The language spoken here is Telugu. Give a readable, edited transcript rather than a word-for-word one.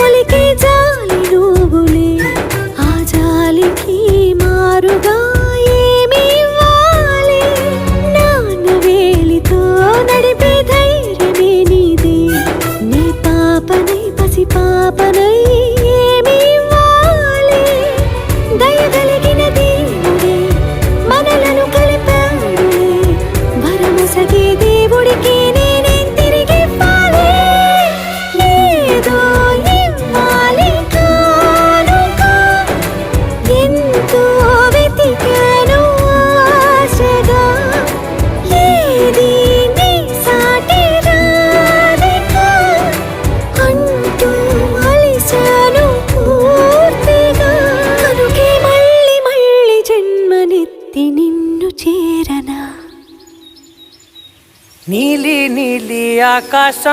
పలికే జాలి నువ్వులే, ఆ జాలికి మారుగా ఏమి ఇవ్వాలి? నాన్న వేలితో నడిపే ధైర్యమే నీదే, నీ పాపనై పసి పాపనై ఏమి ఇవ్వాలి? దయగలిగిన దేవుడే మనలను కలిపాడులే, వరమొసగే దేవుడికి నేనేం తిరిగి ఇవ్వాలి? ఏదో ఇవ్వాలి కానుక, ఎంతో వెతికాను ఆశగా, ఏది నీ సాటి రాధిక అంటూ అలిశాను పూర్తిగా. కనుకే మళ్ళీ మళ్ళీ జన్మనెత్తి నిన్ను చేరనా? నీలి నీలి ఆకాశం